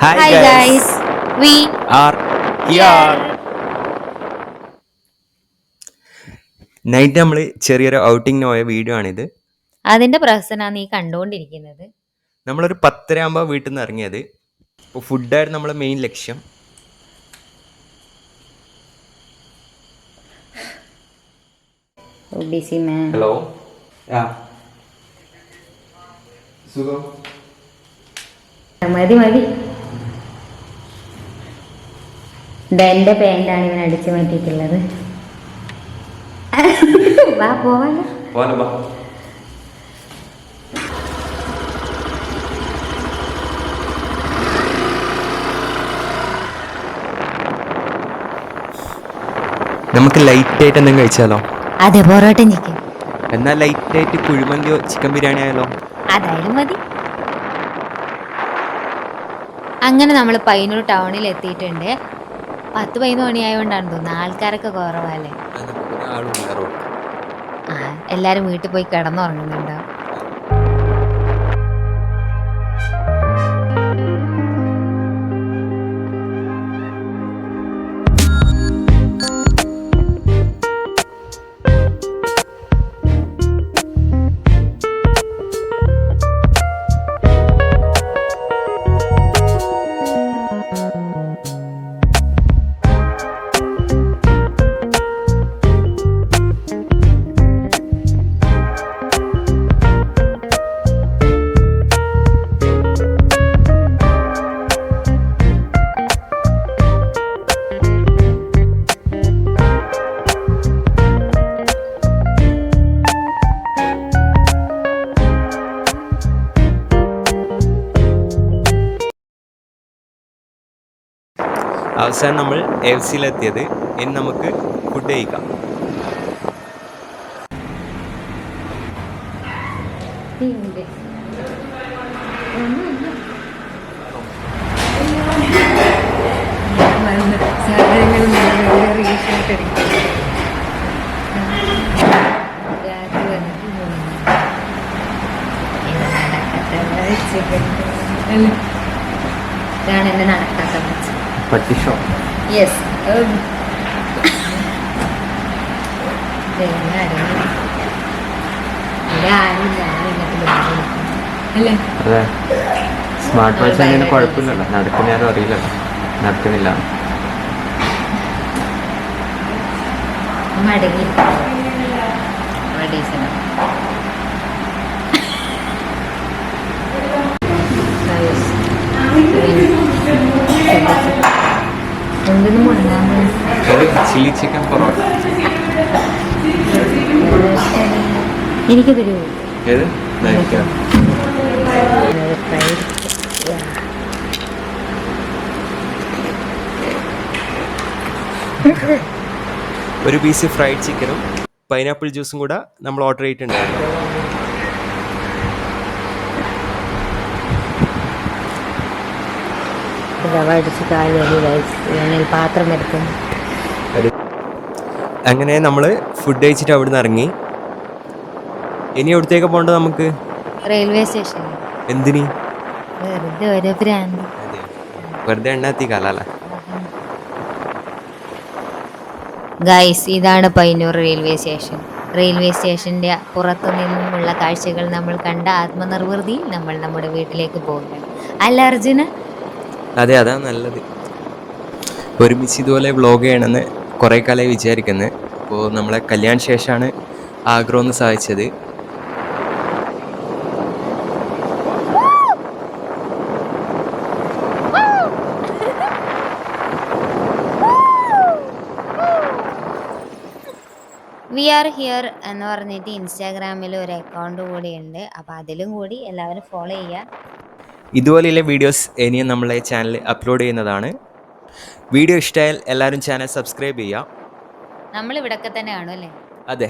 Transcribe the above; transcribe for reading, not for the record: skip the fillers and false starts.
Hi Hi guys, guys, we are here. here. Night നമ്മൾ ചെറിയൊരു ഔട്ടിങ്ങിന് പോയ വീഡിയോ ആണിത്. അതിന്റെ പ്രഹസനാണ് നീ കണ്ടുകൊണ്ടിരിക്കുന്നത്. നമ്മളൊരു 10:30 ആകുമ്പോൾ വീട്ടിൽ നിന്ന് ഇറങ്ങിയത്. ഇപ്പോൾ ഫുഡായിരുന്നു നമ്മളെ മെയിൻ ലക്ഷ്യം. Oh, busy man. ഹലോ സുഖം. മതി മതി. എന്റെ പാൻ്റാണ് ഇവൻ അടിച്ചു മാറ്റിയിട്ടുള്ളത്. വാ പോവാലോ. പോവാലോ. നമുക്ക് ലൈറ്റായിട്ട് എന്തെങ്കിലും കഴിച്ചാലോ? അതെ, പൊറോട്ടയും ചിക്കൻ. എന്നാൽ ലൈറ്റായിട്ട് കുഴിമന്തിയോ ചിക്കൻ ബിരിയാണി ആയാലോ? അതായാലും മതി. അങ്ങനെ നമ്മൾ പയ്യന്നൂർ ടൗണിൽ എത്തിയിട്ടുണ്ട്. 10-11 മണിയായതുകൊണ്ടാണ് തോന്നുന്നത് ആൾക്കാരൊക്കെ കുറവല്ലേ. ആ, എല്ലാരും വീട്ടിൽ പോയി കിടന്നുറങ്ങുന്നുണ്ടാവും. അവസാനം നമ്മൾ എഫ്സിയിലെത്തിയത്. ഇനി നമുക്ക് ഫുഡ് കഴിക്കാം. ഇതാണ് എന്നെ നടക്കാത്ത പട്ടിഷോ. യെസ്. അതെ, സ്മാർട്ട് വാച്ച് അങ്ങനെ കുഴപ്പമില്ലല്ലോ. നടക്കുന്ന ആരും അറിയില്ലല്ലോ, നടക്കുന്നില്ല. മടങ്ങി ചില്ലി ചിക്കൻ പൊറോട്ട. എനിക്ക് തരൂ. ഏത് കഴിക്കാം? ഒരു പീസ് ഫ്രൈഡ് ചിക്കനും പൈനാപ്പിൾ ജ്യൂസും കൂടെ നമ്മൾ ഓർഡർ ചെയ്തിട്ടുണ്ടായിരുന്നു. പാത്രം എടുക്കുന്നു. അങ്ങനെ നമ്മൾ ഫുഡ് കഴിച്ചിട്ട് അവിടെ നിന്ന് ഇറങ്ങി. ഇനി എവിടത്തേക്ക് പോകേണ്ടത് നമുക്ക്? Railway station. എന്തിനി? വെറുതെ ഓരോ ഭ്രാന്ത്. വെറുതെ എണ്ണാത്തി കാലല്ല. ഗൈസ്, ഇതാണ് പയ്യന്നൂർ റെയിൽവേ സ്റ്റേഷൻ. റെയിൽവേ സ്റ്റേഷൻ്റെ പുറത്തു നിന്നുമുള്ള കാഴ്ചകൾ നമ്മൾ കണ്ട ആത്മനിർവൃതിയിൽ നമ്മൾ നമ്മുടെ വീട്ടിലേക്ക് പോകുകയാണ്. അല്ല അർജുന? അതെ, അതാണ് നല്ലത്. ഒരുമിച്ച് ഇതുപോലെ വ്ളോഗ് ചെയ്യണമെന്ന് കുറേ കാലമായി വിചാരിക്കുന്നത്. അപ്പോൾ നമ്മളെ കല്യാണ ശേഷമാണ് ആഗ്രഹം ഒന്ന് സാധിച്ചത്. വി ആർ ഹിയർ എന്ന് പറഞ്ഞിട്ട് ഇൻസ്റ്റാഗ്രാമിൽ ഒരു അക്കൗണ്ട് കൂടിയുണ്ട്. അപ്പോൾ അതിലും കൂടി എല്ലാവരും ഫോളോ ചെയ്യുക. ഇതുപോലെയുള്ള വീഡിയോസ് ഇനിയും നമ്മളെ ചാനലിൽ അപ്ലോഡ് ചെയ്യുന്നതാണ്. വീഡിയോ ഇഷ്ടമായാൽ എല്ലാവരും ചാനൽ സബ്സ്ക്രൈബ് ചെയ്യുക. നമ്മൾ ഇവിടൊക്കെ തന്നെ കാണും അല്ലേ? അതെ.